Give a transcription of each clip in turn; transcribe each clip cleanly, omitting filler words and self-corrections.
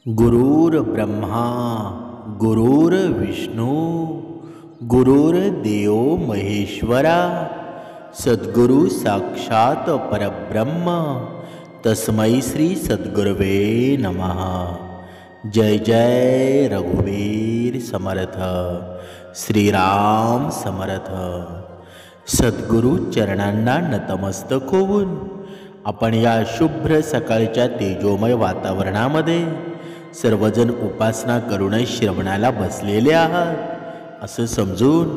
गुरुर्ब्रह्मा गुरुर्विष्णू गुरुर्देव महेश्वरा सद्गुरु साक्षात परब्रह्म तस्मै श्री सद्गुरवे नमः। जय जय रघुवीर समर्थ श्रीराम समर्थ। सद्गुरु चरणांना नतमस्तक होऊन आपण या शुभ्र सकाळच्या तेजोमय वातावरणामध्ये सर्वजण उपासना करून श्रवणाला बसलेले आहात असं समजून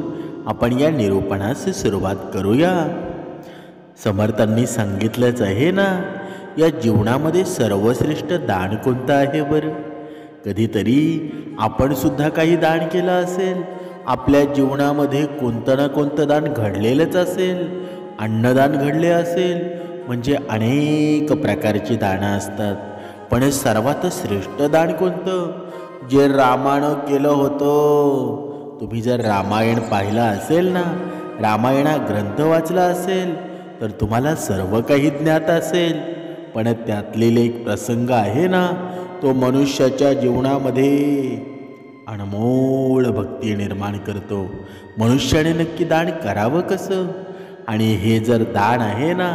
आपण या निरूपणास सुरुवात करूया। समर्थांनी सांगितलंच आहे ना, या जीवनामध्ये सर्वश्रेष्ठ दान कोणतं आहे बरं? कधीतरी आपण सुद्धा काही दान केलं असेल, आपल्या जीवनामध्ये कोणतं ना कोणतं दान घडलेलंच असेल, अन्नदान घडले असेल, म्हणजे अनेक प्रकारची दानं असतात। पण सर्वात श्रेष्ठ दान कोणतं? जे रामानं केलं होतं। तुम्ही जर रामायण पाहिलं असेल ना, रामायणा ग्रंथ वाचला असेल तर तुम्हाला सर्व काही ज्ञात असेल। पण त्यातलेले एक प्रसंग आहे ना, तो मनुष्याच्या जीवनामध्ये अनमोल भक्ती निर्माण करतो। मनुष्याने नक्की दान करावं कसं? आणि हे जर दान आहे ना,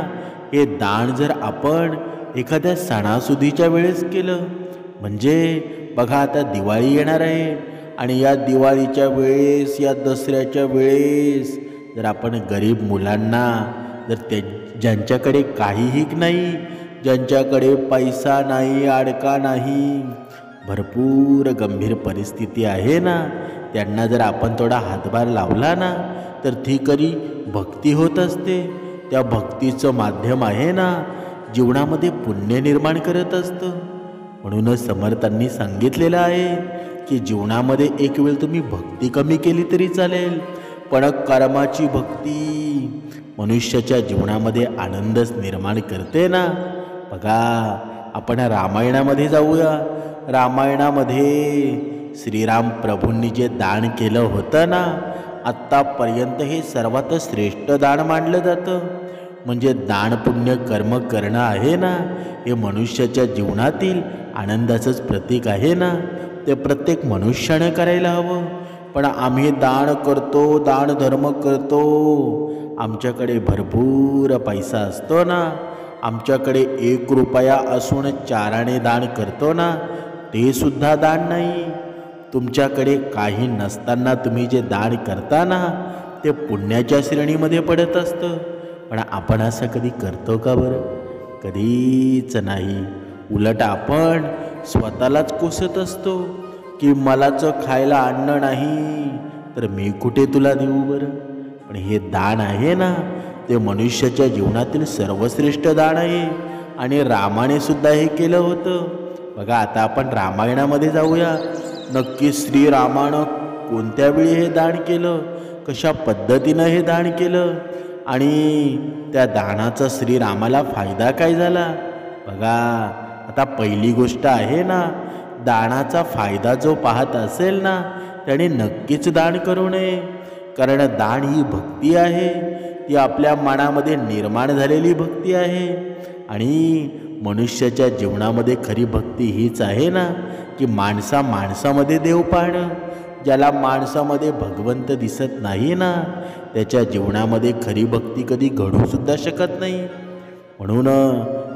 हे दान जर आपण एखाद्या सणासुदीच्या वेळेस केलं, म्हणजे बघा आता दिवाळी येणार आहे आणि या दिवाळीच्या वेळेस, या दसऱ्याच्या वेळेस जर आपण गरीब मुलांना, जर ज्यांच्याकडे काहीही नाही, ज्यांच्याकडे पैसा नाही, अडका नाही, भरपूर गंभीर परिस्थिती आहे ना, त्यांना जर आपण थोडा हातभार लावला ना, तर ती खरी भक्ती होत असते। त्या भक्तीचं माध्यम आहे ना, जीवनामध्ये पुण्य निर्माण करत असतं। म्हणूनच समर्थांनी सांगितलेलं आहे की जीवनामध्ये एक वेळ तुम्ही भक्ती कमी केली तरी चालेल, पण कर्माची भक्ती मनुष्याच्या जीवनामध्ये आनंदच निर्माण करते ना। बघा, आपण रामायणामध्ये जाऊया। रामायणामध्ये श्रीराम प्रभूंनी जे दान केलं होतं ना, आत्तापर्यंत हे सर्वात श्रेष्ठ दान मानलं जातं। म्हणजे दान पुण्य कर्म करणं आहे ना, हे मनुष्याच्या जीवनातील आनंदाचंच प्रतीक आहे ना। ते प्रत्येक मनुष्याने करायला हवं। पण आम्ही दान करतो, दान धर्म करतो, आमच्याकडे भरपूर पैसा असतो ना, आमच्याकडे 1 रुपया असून 4 आणे दान करतो ना, ते सुद्धा दान नाही। तुमच्याकडे काही नसताना तुम्ही जे दान करता ना, ते पुण्याच्या श्रेणीमध्ये पडत असतं। पण आपण असं कधी करतो का बरं? कधीच नाही। उलट आपण स्वतःलाच कोसत असतो की मलाच खायला अन्न नाही तर मी कुठे तुला देऊ बरं? पण हे दान आहे ना, ते मनुष्याच्या जीवनातील सर्वश्रेष्ठ दान आहे। आणि रामाने सुद्धा हे केलं होतं। बघा, आता आपण रामायणामध्ये जाऊया। नक्की श्रीरामानं कोणत्या वेळी हे दान केलं, कशा पद्धतीनं हे दान केलं, आणि त्या दानाचा श्रीरामाला फायदा काय झाला? बघा, आता पहिली गोष्ट आहे ना, दानाचा फायदा जो पाहत असेल ना, त्याने नक्कीच दान करू नये। कारण दान ही भक्ती आहे, ती आपल्या मनामध्ये निर्माण झालेली भक्ती आहे। आणि मनुष्याच्या जीवनामध्ये खरी भक्ती हीच आहे ना, की माणसामध्ये देव पाहणं। ज्याला माणसामध्ये भगवंत दिसत नाही ना, त्याच्या जीवनामध्ये खरी भक्ती कधी घडू सुद्धा शकत नाही। म्हणून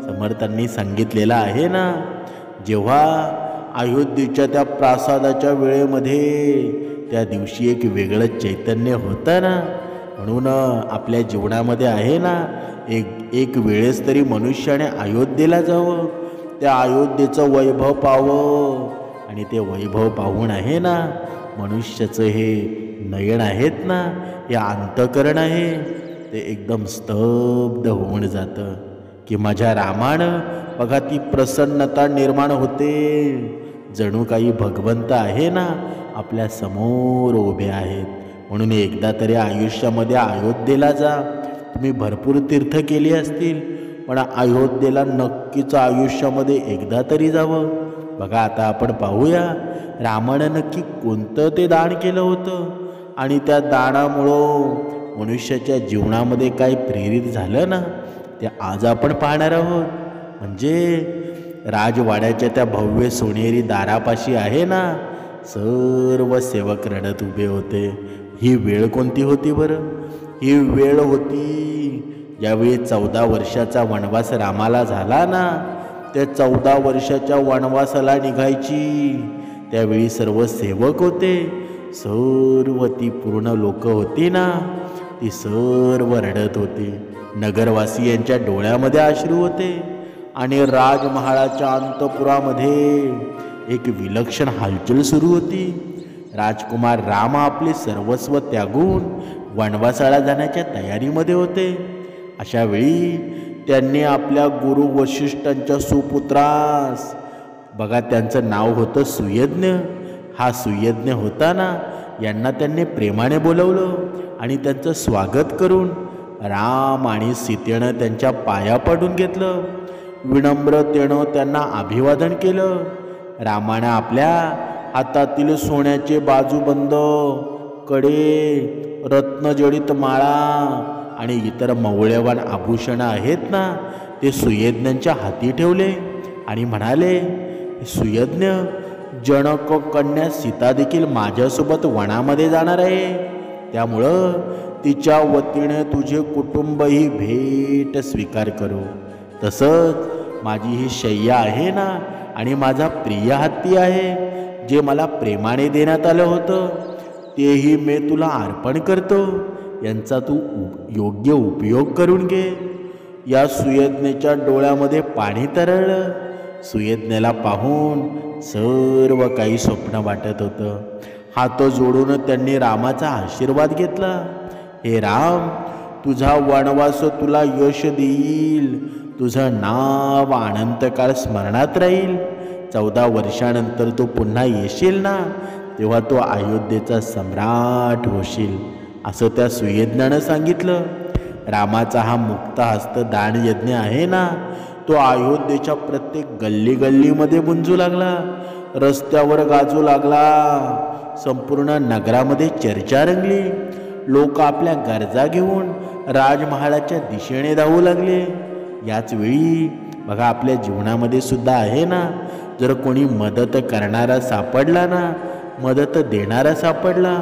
समर्थांनी सांगितलेलं आहे ना, जेव्हा अयोध्येच्या त्या प्रासादाच्या वेळेमध्ये त्या दिवशी एक वेगळं चैतन्य होतं ना, म्हणून आपल्या जीवनामध्ये आहे ना, एक वेळेस तरी मनुष्याने अयोध्येला जावं, त्या अयोध्येचं वैभव पाहावं। आणि ते वैभव पाहून आहे ना, मनुष्याचं हे नयन आहेत ना, हे अंतःकरण आहे, ते एकदम स्तब्ध होऊन जातं की माझ्या रामानं बघा ती प्रसन्नता निर्माण होते, जणू काही भगवंत आहे ना आपल्या समोर उभे आहेत। म्हणून एकदा तरी आयुष्यामध्ये अयोध्येला जा। तुम्ही भरपूर तीर्थ केली असतील, पण अयोध्येला नक्कीच आयुष्यामध्ये एकदा तरी जावं। बघा, आता आपण पाहूया रामानं नक्की कोणतं ते दान केलं होतं, आणि त्या दानामुळं मनुष्याच्या जीवनामध्ये काय प्रेरित झालं ना, ते आज आपण पाहणार आहोत। म्हणजे राजवाड्याच्या त्या भव्य सोनेरी दारापाशी आहे ना, सर्व सेवक रडत उभे होते. ही वेळ कोणती होती बरं? ही वेळ होती ज्यावेळी 14 वर्षाचा वनवास रामाला झाला ना. त्या 14 वर्षाच्या वनवासाला निघायची त्यावेळी सर्व सेवक होते. सर्व ती पूर्ण लोक होती ना, ती सर्व रडत होती. नगरवासियांच्या डोळ्यामध्ये अश्रू होते आणि राजमहालाच्या अंतपुरामध्ये एक विलक्षण हालचाल सुरू होती. राजकुमार राम आपले सर्वस्व त्यागून वनवासाला जाण्याच्या तयारीमध्ये होते. अशा वेळी त्यांनी आपल्या गुरु वशिष्ठांच्या सुपुत्रास, बघा त्यांचं नाव होतं सुयज्ञ, हा सुयज्ञ होता ना, यांना त्यांनी प्रेमाने बोलवलं आणि त्यांचं स्वागत करून राम आणि सीतेनं त्यांच्या पाया पडून घेतलं. विनम्रतेनं त्यांना अभिवादन केलं. रामानं आपल्या हातातील सोन्याचे बाजूबंद, कडे, रत्नजडित माळा आणि इतर मौल्यवान आभूषणं आहेत ना, ते सुयज्ञांच्या हाती ठेवले आणि म्हणाले, सुयज्ञ, जनक कन्या सीता देखील माझ्यासोबत वनामध्ये जाणार आहे. त्यामुळं तिच्या वतीने तुझे कुटुंब ही भेट स्वीकार करू. तसंच माझी ही शय्या आहे ना आणि माझा प्रिय हत्ती आहे, जे मला प्रेमाने देण्यात आलं होतं, तेही मी तुला अर्पण करतो. यांचा तू योग्य उपयोग करून घे. या सुयज्ञाच्या डोळ्यामध्ये पाणी तरळलं. सुयज्ञाला पाहून सर्व काही स्वप्न वाटत होतं. हात जोडून त्यांनी रामाचा आशीर्वाद घेतला. हे राम, तुझा वनवास तुला यश देईल. तुझं नाव अनंतकाळ स्मरणात राहील. 14 वर्षानंतर तू पुन्हा येशील ना, तेव्हा तो अयोध्येचा सम्राट होशील, असं त्या सुयज्ञानं सांगितलं. रामाचा हा मुक्त हस्त दान यज्ञ आहे ना, तो अयोध्येच्या प्रत्येक गल्ली गल्लीमध्ये गुंजू लागला, रस्त्यावर गाजू लागला. संपूर्ण नगरामध्ये चर्चा रंगली. लोक आपल्या गरजा घेऊन राजमहालाच्या दिशेने धावू लागले. याच वेळी बघा, आपल्या जीवनामध्ये सुद्धा आहे ना, जर कोणी मदत करणारा सापडला ना, मदत देणारा सापडला,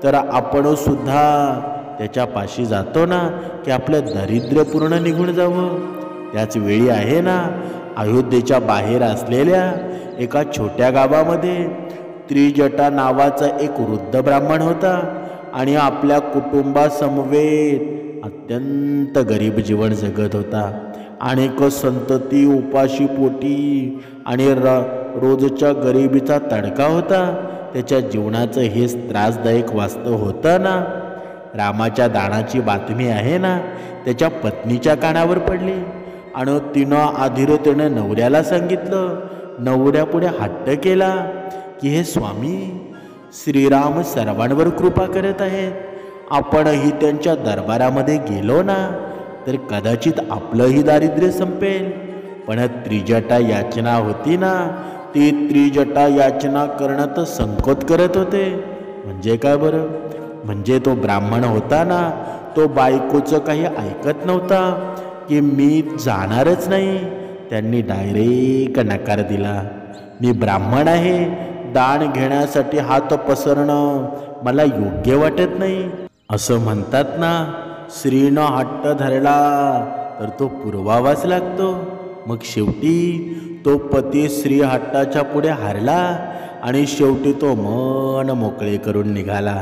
तर आपण सुद्धा त्याच्या पाशी जातो ना, की आपलं दारिद्र्य पूर्ण निघून जावं. त्याच वेळी आहे ना, अयोध्येच्या बाहेर असलेल्या एका छोट्या गावामध्ये त्रिजटा नावाचा एक वृद्ध ब्राह्मण होता आणि आपल्या कुटुंबासमवेत अत्यंत गरीब जीवन जगत होता. अनेक संतती उपाशी पोटी आणि रोजच्या गरिबीचा तडका होता. त्याच्या जीवनाचं हेच त्रासदायक वास्तव होतं ना. रामाच्या दानाची बातमी आहे ना, त्याच्या पत्नीच्या कानावर पडली आणि तिनं अधीरतेनं नवऱ्याला सांगितलं. नवऱ्यापुढे हट्ट केला की हे स्वामी, श्रीराम सर्वांवर कृपा करत आहेत. आपणही त्यांच्या दरबारामध्ये गेलो ना, तर कदाचित आपलंही दारिद्र्य संपेल. पण त्रिजटा याचना होती ना, ती त्रिजटा याचना करणं तर संकोच करत होते. म्हणजे काय बरं? म्हणजे तो ब्राह्मण होता ना, तो बायकोचं काही ऐकत नव्हता की मी जाणारच नाही. त्यांनी डायरेक्ट नकार दिला. मी ब्राह्मण आहे, दान घेण्यासाठी हात पसरणं मला योग्य वाटत नाही. असं म्हणतात ना, स्त्रीनं हट्ट धरला तर तो पुरवावाच लागतो. मग शेवटी तो पती स्त्री हट्टाच्या पुढे हारला आणि शेवटी तो मन मोकळे करून निघाला.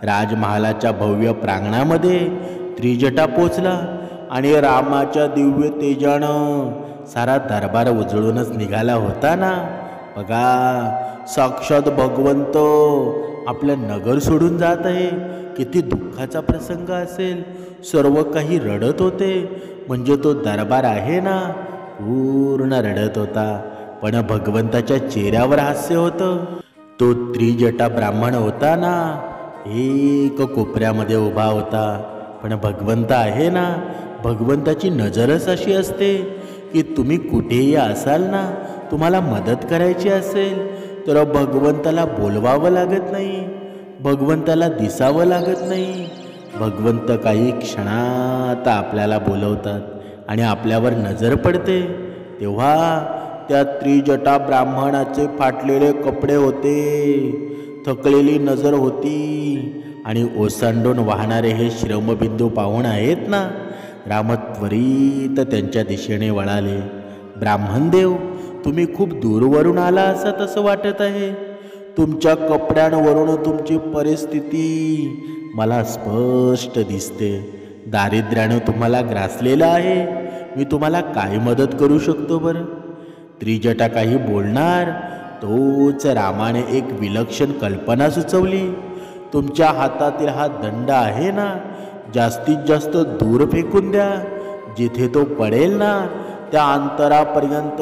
राजमहालाच्या भव्य प्रांगणामध्ये त्रिजटा पोचला आणि रामाच्या दिव्य तेजानं सारा दरबार उजळूनच निघाला होता ना. बघा, साक्षात भगवंत आपलं नगर सोडून जात आहे. किती दुःखाचा प्रसंग असेल. सर्व काही रडत होते. म्हणजे तो दरबार आहे ना, पूर्ण रडत होता. पण भगवंताच्या चेहऱ्यावर हास्य होतं. तो त्रिजटा ब्राह्मण होता ना, एक कोपऱ्यामध्ये उभा होता. पण भगवंत आहे ना, भगवंताची नजरच अशी असते की तुम्ही कुठेही असाल ना, तुम्हाला मदत करायची असेल तर भगवंताला बोलवावं लागत नाही, भगवंताला दिसावं लागत नाही. भगवंत काही क्षणात आपल्याला बोलवतात आणि आपल्यावर नजर पडते. तेव्हा त्या त्रिजटा ब्राह्मणाचे फाटलेले कपडे होते, थकलेली नजर होती आणि ओसांडून वाहणारे हे श्रमबिंदू पाहून आहेत ना, राम त्वरित त्यांच्या दिशेने वळाले. ब्राह्मणदेव, तुम्ही खूप दूरवरून आला असत असं वाटत आहे. तुमच्या कपड्यांवरून तुमची परिस्थिती मला स्पष्ट दिसते. दारिद्र्यानं तुम्हाला ग्रासलेलं आहे. मी तुम्हाला काय मदत करू शकतो बरं? त्रिजटा काही बोलणार तोच रामाने एक विलक्षण कल्पना सुचवली. तुमच्या हातातील हा दंड आहे ना, जास्तीत जास्त दूर फेकून द्या. जिथे तो पडेल ना त्या अंतरापर्यंत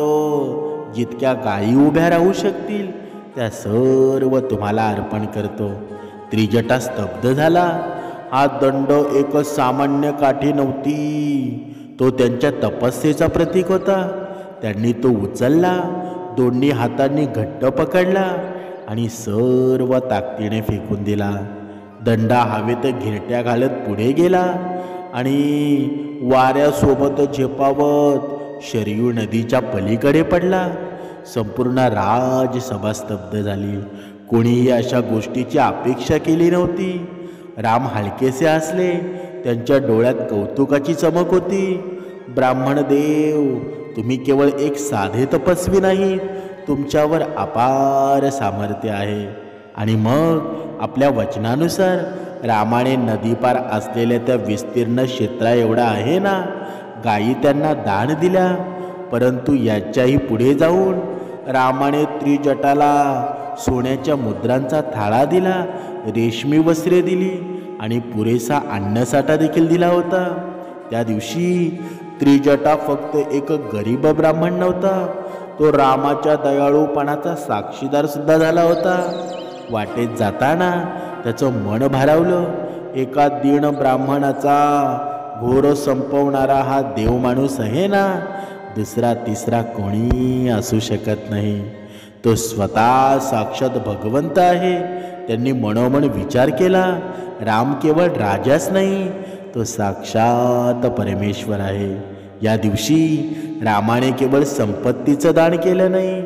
जितक्या गायी उभ्या राहू शकतील त्या सर्व तुम्हाला अर्पण करतो. त्रिजटा स्तब्ध झाला. हा दंड एक सामान्य काठी नव्हती, तो त्यांच्या तपस्येचा प्रतीक होता. त्यांनी तो उचलला, दोन्ही हातांनी घट्ट पकडला आणि सर्व ताकदीने फेकून दिला. दंडा हवेत घिरट्या घालत पुढे गेला आणि वाऱ्यासोबत झेपावत शरयू नदीच्या पलीकडे पडला. संपूर्ण राजसभा स्तब्ध झाली. कोणीही अशा गोष्टीची अपेक्षा केली नव्हती. राम हलकेसे हसले. त्यांच्या डोळ्यात कौतुकाची चमक होती. ब्राह्मण देव, तुम्ही केवळ एक साधे तपस्वी नाही, तुमच्यावर अपार सामर्थ्य आहे. आणि मग आपल्या वचनानुसार रामाने नदीपार असलेल्या त्या विस्तीर्ण क्षेत्रा एवढा आहे ना, गायी त्यांना दान दिल्या. परंतु याच्याही पुढे जाऊन रामाने त्रिजटाला सोन्याच्या मुद्रांचा थाळा दिला, रेशमी वस्त्रे दिली आणि पुरेसा अन्नसाठा देखील दिला होता. त्या दिवशी त्रिजटा फक्त एक गरीब ब्राह्मण नव्हता, तो रामाच्या दयाळूपणाचा साक्षीदार सुद्धा झाला होता. वाटेत जाताना त्याचं मन भारावलं. एका दीन ब्राह्मणाचा घोर संपवणारा हा देव माणूस आहे ना, दुसरा तिसरा कोणी असू शकत नाही. तो स्वतः साक्षात भगवंत आहे. त्यांनी मनोमन विचार केला, राम केवळ राजाच नाही, तो साक्षात परमेश्वर आहे. या दिवशी रामाने केवळ संपत्तीचं दान केलं नाही,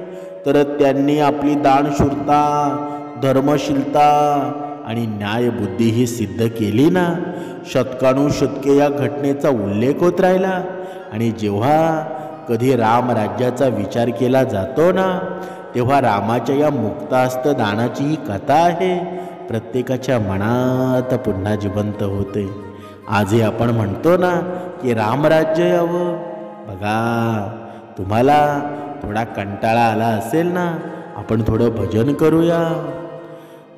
तर त्यांनी आपली दानशूरता, धर्मशीलता आणि न्यायबुद्धीही सिद्ध केली ना. शतकानुशतके या घटनेचा उल्लेख होत राहिला. आणि जेव्हा कधी राम राज्याचा विचार केला जातो ना, तेव्हा रामाच्या या मुक्तास्त्र दानाची ही कथा आहे प्रत्येकाच्या मनात पुन्हा जिवंत होते. आजही आपण म्हणतो ना की रामराज्य यावं. बघा, तुम्हाला थोडा कंटाळा आला असेल ना, आपण थोडं भजन करूया.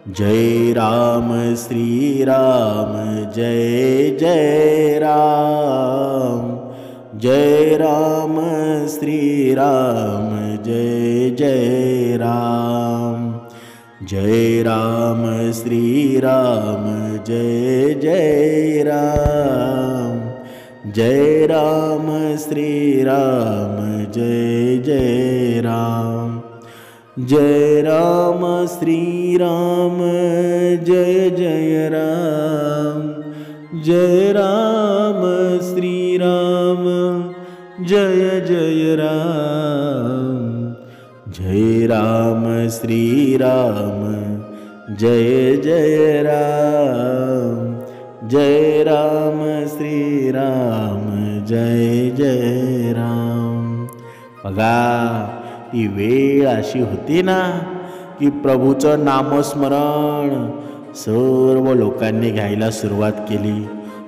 जय राम श्रीराम जय जय राम, जय राम श्रीराम जय जय राम, जय राम श्रीराम जय जय राम, जय राम श्रीराम जय जय राम, जय राम श्रीराम जय जय राम, जय राम श्रीराम जय जय राम, जय राम श्रीराम जय जय राम, जय राम श्रीराम जय जय राम. बघा, ती वेळ अशी होती ना की प्रभूचं नामस्मरण सर्व लोकांनी घ्यायला सुरुवात केली.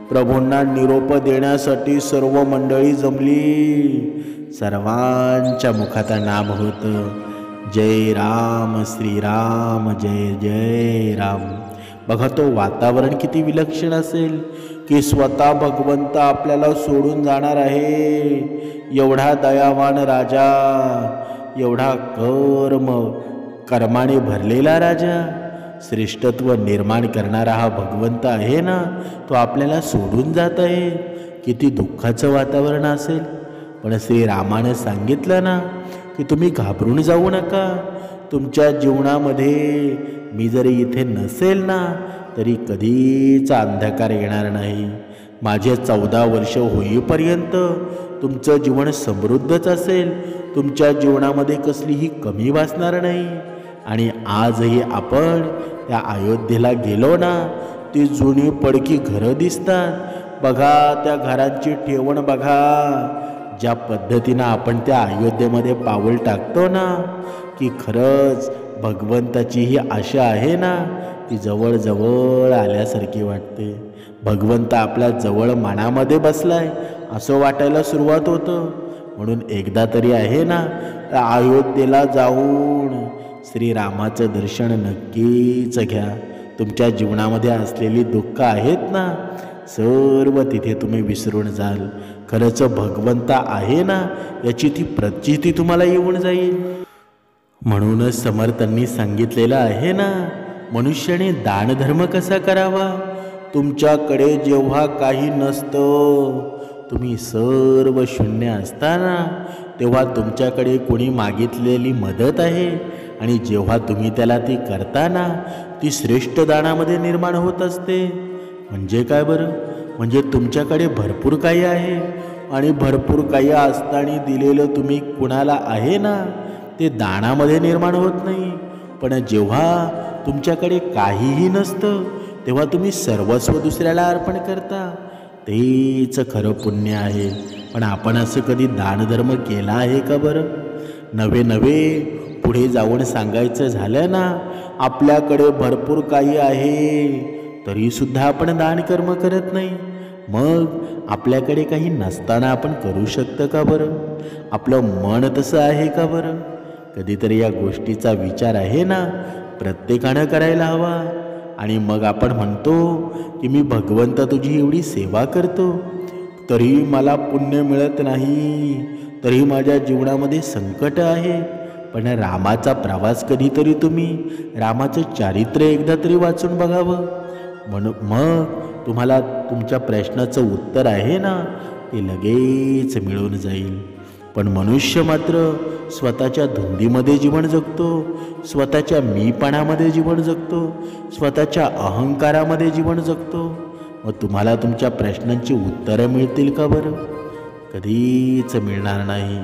प्रभूंना निरोप देण्यासाठी सर्व मंडळी जमली. सर्वांच्या मुखात नाम होतं, जय राम श्रीराम जय जय राम. बघा, तो वातावरण किती विलक्षण असेल की स्वतः भगवंत आपल्याला सोडून जाणार आहे. एवढा दयावान राजा, एवढा कर्माने भरलेला राजा, श्रेष्ठत्व निर्माण करणारा हा भगवंत आहे ना, तो आपल्याला सोडून जात आहे. किती दुःखाचं वातावरण असेल. पण श्रीरामाने सांगितलं ना की तुम्ही घाबरून जाऊ नका. तुमच्या जीवनामध्ये मी जरी इथे नसेल ना, तरी कधीच अंधकार येणार नाही. माझे 14 वर्ष होईपर्यंत तुमचं जीवन समृद्धच असेल, तुमच्या जीवनामध्ये कसलीही कमी भासणार नाही. आणि आजही आपण त्या अयोध्येला गेलो ना, ती जुनी पडकी घरं दिसतात बघा, त्या घरांची ठेवण बघा. ज्या पद्धतीनं आपण त्या अयोध्येमध्ये पाऊल टाकतो ना, की खरंच भगवंताची ही आशा आहे ना, ती जवळजवळ आल्यासारखी वाटते. भगवंत आपल्या जवळ मनामध्ये बसलाय असं वाटायला सुरुवात होतं. म्हणून एकदा तरी आहे ना, अयोध्येला जाऊन श्रीरामाचं दर्शन नक्कीच घ्या. तुमच्या जीवनामध्ये असलेली दुःख आहेत ना, सर्व तिथे तुम्ही विसरून जाल. खरंच भगवंत आहे ना, याची ती प्रचिती तुम्हाला येऊन जाईल. म्हणूनच समर्थांनी सांगितलेलं आहे ना, मनुष्याने दानधर्म कसा करावा. तुमच्याकडे जेव्हा काही नसतं, तुम्ही सर्व शून्य असताना, तेव्हा तुमच्याकडे कोणी मागितलेली मदत आहे आणि जेव्हा तुम्ही त्याला ती करताना, ती श्रेष्ठ दानामध्ये निर्माण होत असते. म्हणजे काय बरं? म्हणजे तुमच्याकडे भरपूर काही आहे आणि भरपूर काही असताना दिलेलं तुम्ही कुणाला आहे ना, ते दानामध्ये निर्माण होत नाही. पण जेव्हा तुमच्याकडे काहीही नसतं, तेव्हा तुम्ही सर्वस्व दुसऱ्याला अर्पण करता, तेच खरं पुण्य आहे. पण आपण असं कधी दानधर्म केला आहे का बरं? नवे पुढे जाऊन सांगायचं झालं ना, आपल्याकडे भरपूर काही आहे तरीसुद्धा आपण दानकर्म करत नाही. मग आपल्याकडे काही नसताना आपण करू शकतं का बरं? आपलं मन तसं आहे का बरं? कधीतरी या गोष्टीचा विचार आहे ना, प्रत्येकानं करायला हवा. आणि मग आपण म्हणतो की मी भगवंता तुझी एवढी सेवा करतो, तरी मला पुण्य मिळत नाही, तरी माझ्या जीवनामध्ये संकट आहे. पण रामाचा प्रवास कधीतरी तुम्ही रामाचं चारित्र्य एकदा तरी वाचून बघावं. मग तुम्हाला तुमच्या प्रश्नाचं उत्तर आहे ना, ते लगेच मिळून जाईल. पण मनुष्य मात्र स्वतःच्या धुंदीमध्ये जीवन जगतो, स्वतःच्या मीपणामध्ये जीवन जगतो, स्वतःच्या अहंकारामध्ये जीवन जगतो. मग तुम्हाला तुमच्या प्रश्नांची उत्तरं मिळतील का बरं? कधीच मिळणार नाही.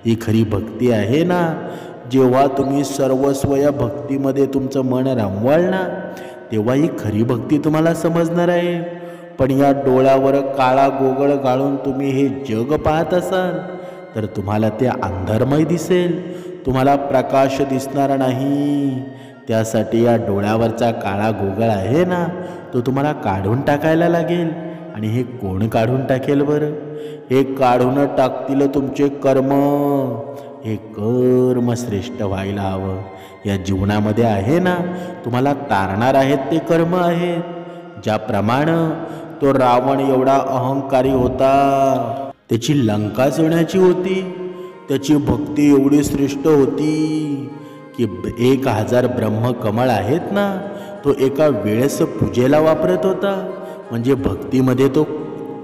ही खरी भक्ती आहे ना, जेव्हा तुम्ही सर्वस्व या भक्तीमध्ये तुमचं मन रमवाल ना, तेव्हा ही खरी भक्ती तुम्हाला समजणार आहे. पण या डोळ्यावर काळा गोगळ गाळून तुम्ही हे जग पाहत असाल, तर तुम्हाला ते अंधारमय दिसेल, तुम्हाला प्रकाश दिसणार नाही. त्यासाठी या डोळ्यावरचा काळा गोगळ आहे ना, तो तुम्हाला काढून टाकायला लागेल. आणि हे कोण काढून टाकेल बरं? हे काढून टाकतील तुमचे कर्म. हे कर्म श्रेष्ठ व्हायला हवं. या जीवनामध्ये आहे ना, तुम्हाला तारणार आहेत ते कर्म आहेत. ज्याप्रमाणे तो रावण एवढा अहंकारी होता, त्याची लंका सोडण्याची होती, त्याची भक्ती एवढी श्रेष्ठ होती की 1000 ब्रह्मकमळ आहेत ना, तो एका वेळेस पूजेला वापरत होता. म्हणजे भक्तीमध्ये तो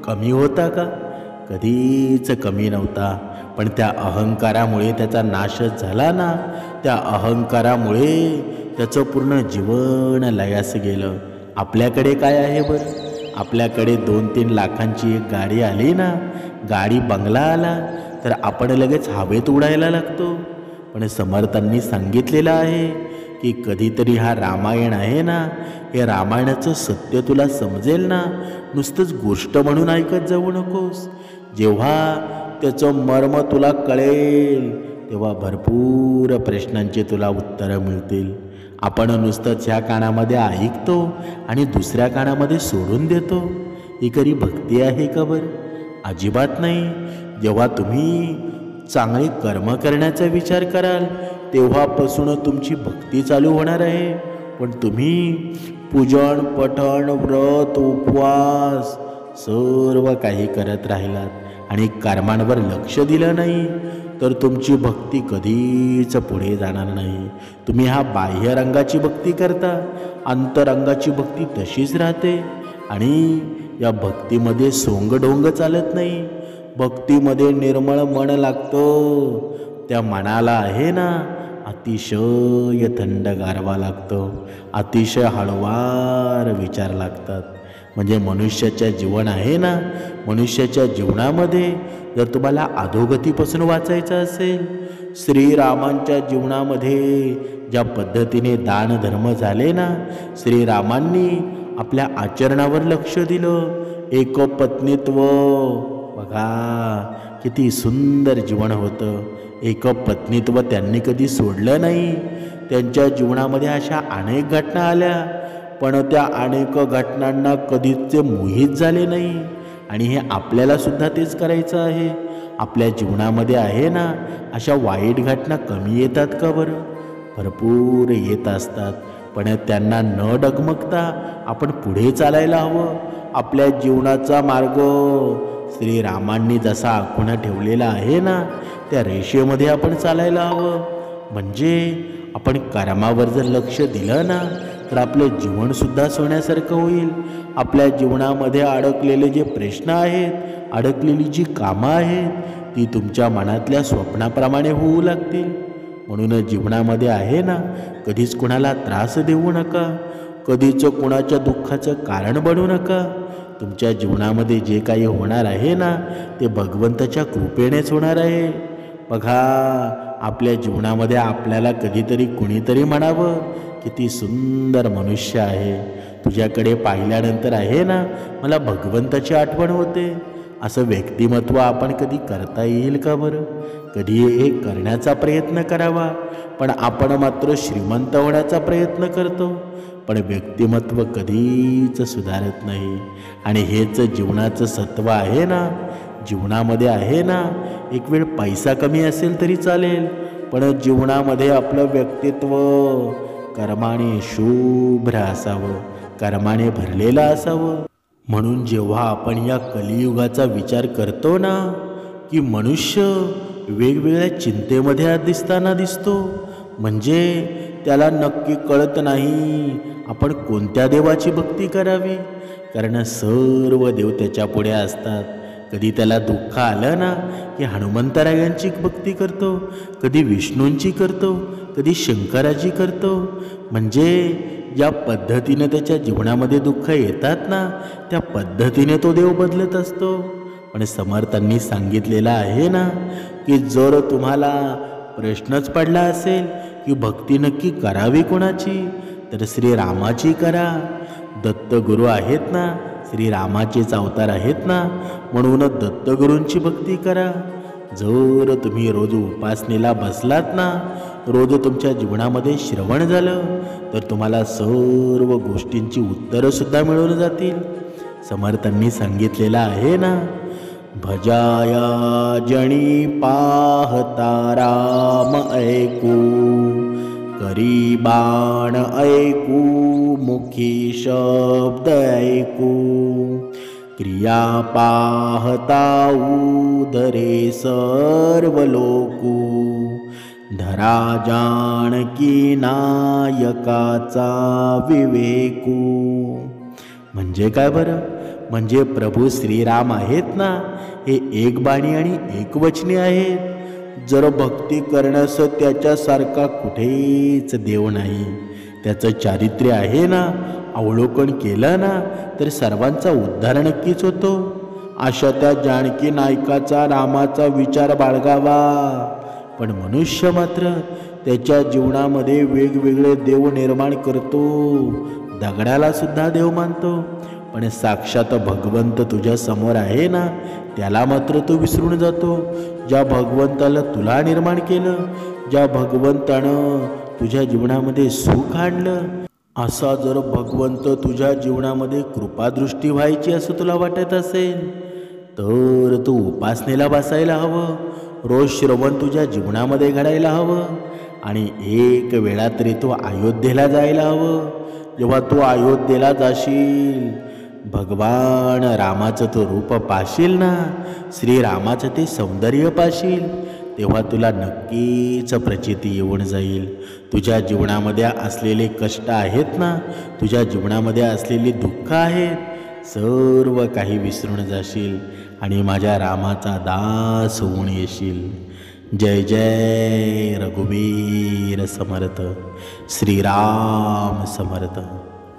कमी होता का? कधीच कमी नव्हता. पण त्या अहंकारामुळे त्याचा नाशच झाला ना. त्या अहंकारामुळे त्याचं पूर्ण जीवन लयास गेलं. आपल्याकडे काय आहे बरं? आपल्याकडे 2-3 लाखांची एक गाडी आली ना, गाडी बंगला आला, तर आपण लगेच हवेत उडायला लागतो. पण समर्थांनी सांगितलेलं आहे की कधीतरी हा रामायण आहे ना, हे रामायणाचं सत्य तुला समजेल ना, नुसतंच गोष्ट म्हणून ऐकत जाऊ नकोस. जेव्हा त्याचं मर्म तुला कळेल, तेव्हा भरपूर प्रश्नांची तुला उत्तरं मिळतील. आपण नुसतंच ह्या कानामध्ये ऐकतो आणि दुसऱ्या कानामध्ये सोडून देतो. ही खरी भक्ती आहे का बरं? अजिबात नाही. जेव्हा तुम्ही चांगले कर्म करण्याचा विचार कराल, तेव्हापासून तुमची भक्ती चालू होणार आहे. पण तुम्ही पूजन, पठण, व्रत, उपवास सर्व काही करत राहिलात आणि कर्मांवर लक्ष दिलं नाही, तर तुमची भक्ती कधीच पुढे जाणार नाही. तुम्ही हा बाह्य रंगाची भक्ती करता, अंतरंगाची भक्ती तशीच राहते. आणि या भक्तीमध्ये सोंगढोंग चालत नाही. भक्तीमध्ये निर्मळ मन लागतं. त्या मनाला आहे ना, अतिशय थंड गारवा लागतो, अतिशय हळवार विचार लागतात. म्हणजे मनुष्याच्या जीवन आहे ना, मनुष्याच्या जीवनामध्ये जर तुम्हाला अधोगतीपासून वाचायचं असेल, श्रीरामांच्या जीवनामध्ये ज्या पद्धतीने दान धर्म झाले ना, श्रीरामांनी आपल्या आचरणावर लक्ष दिलं. एकपत्नीत्व बघा किती सुंदर जीवन होतं. एकपत्नीत्व त्यांनी कधी सोडलं नाही. त्यांच्या जीवनामध्ये अशा अनेक घटना आल्या, पण त्या अनेक घटनांना कधीच ते मोहित झाले नाही. आणि हे आपल्याला सुद्धा तेच करायचं आहे. आपल्या जीवनामध्ये आहे ना, अशा वाईट घटना कमी येतात का बरं? भरपूर येत असतात, पण त्यांना न डगमगता आपण पुढे चालायला हवं. आपल्या जीवनाचा मार्ग श्रीरामांनी जसा आखून ठेवलेला आहे ना, त्या रेषेमध्ये आपण चालायला हवं. म्हणजे आपण कर्मावर जर लक्ष दिलं ना, तर आपलं जीवनसुद्धा सोन्यासारखं होईल. आपल्या जीवनामध्ये अडकलेले जे प्रश्न आहेत, अडकलेली जी कामं आहेत, ती तुमच्या मनातल्या स्वप्नाप्रमाणे होऊ लागतील. म्हणून जीवनामध्ये आहे ना, कधीच कोणाला त्रास देऊ नका, कधीच कोणाच्या दुःखाचं कारण बनू नका. तुमच्या जीवनामध्ये जे काही होणार आहे ना, ते भगवंताच्या कृपेनेच होणार आहे. बघा, आपल्या जीवनामध्ये आपल्याला कधीतरी कुणीतरी म्हणावं, किती सुंदर मनुष्य आहे, तुझ्याकडे पाहिल्यानंतर आहे ना, मला भगवंताची आठवण होते. असं व्यक्तिमत्व आपण कधी करता येईल का बरं? कधी हे करण्याचा प्रयत्न करावा. पण आपण मात्र श्रीमंत होण्याचा प्रयत्न करतो, पण व्यक्तिमत्व कधीच सुधारत नाही. आणि हेच जीवनाचं सत्व आहे ना. जीवनामध्ये आहे ना, एक वेळ पैसा कमी असेल तरी चालेल, पण जीवनामध्ये आपलं व्यक्तित्व कर्माने शुभ्र असावं, कर्माने भरलेलं असावं. म्हणून जेव्हा आपण या कलियुगाचा विचार करतो ना, की मनुष्य वेगवेगळ्या चिंतेमध्ये दिसताना दिसतो, म्हणजे त्याला नक्की कळत नाही आपण कोणत्या देवाची भक्ती करावी. कारण सर्व देव त्याच्या पुढे असतात. कधी त्याला दुःख आलं ना, की हनुमंतरायांची भक्ती करतो, कधी विष्णूंची करतो, कधी शंकराची करतो. म्हणजे ज्या पद्धतीने त्याच्या जीवनामध्ये दुःख येतात ना, त्या पद्धतीने तो देव बदलत असतो. पण समर्थांनी सांगितलेलं आहे ना, की जर तुम्हाला प्रश्नच पडला असेल की भक्ती नक्की करावी कोणाची, तर श्रीरामाची करा. दत्तगुरू आहेत ना, श्रीरामाचेच अवतार आहेत ना, म्हणून दत्तगुरूंची भक्ती करा. जर तुम्ही रोज उपासनेला बसलात ना, रोज तुमच्या जीवनामध्ये श्रवण झालं, तर तुम्हाला सर्व गोष्टींची उत्तरंसुद्धा मिळून जातील. समर्थांनी सांगितलेलं आहे ना, भजाया जणी पाहता राम ऐकू, करी बाण ऐकू, मुखी शब्द ऐकू, क्रिया पाहता उदरे सर्व लोकू, धरा जानकी नायकाचा विवेकू. म्हणजे काय बरं? म्हणजे प्रभू श्रीराम आहेत ना, हे एक बाणी आणि एक वचने आहेत. जर भक्ती करण्यास त्याच्यासारखा कुठेच देव नाही. त्याचं चारित्र्य आहे ना, अवलोकन केलं ना, तर सर्वांचा उद्धार नक्कीच होतो. अशा त्या जानकी नायकाचा रामाचा विचार बाळगावा. पण मनुष्य मात्र त्याच्या जीवनामध्ये वेगवेगळे देव निर्माण करतो. दगडाला सुद्धा देव मानतो, पण साक्षात भगवंत तुझ्या समोर आहे ना, त्याला मात्र तो विसरून जातो. ज्या भगवंताला तुला निर्माण केलं, ज्या भगवंतानं तुझ्या जीवनामध्ये सुख आणलं, असा जर भगवंत तुझ्या जीवनामध्ये कृपादृष्टी व्हायची असं तुला वाटत असेल, तर तू उपासनेला बसायला हवं. रोज श्रवण तुझ्या जीवनामध्ये घडायला हवं. आणि एक वेळा तरी तू अयोध्येला जायला हवं. जेव्हा तू अयोध्येला जाशील, भगवान रामाचं तो रूप पाशील ना, श्रीरामाचं ते सौंदर्य पाशील, तेव्हा तुला नक्कीच प्रचिती येऊन जाईल. तुझ्या जीवनामध्ये असलेले कष्ट आहेत ना, तुझ्या जीवनामध्ये असलेली दुःख आहेत, सर्व काही विसरून जाशील आणि माझ्या रामाचा दास होऊन येशील. जय जय रघुवीर समर्थ. श्रीराम समर्थ.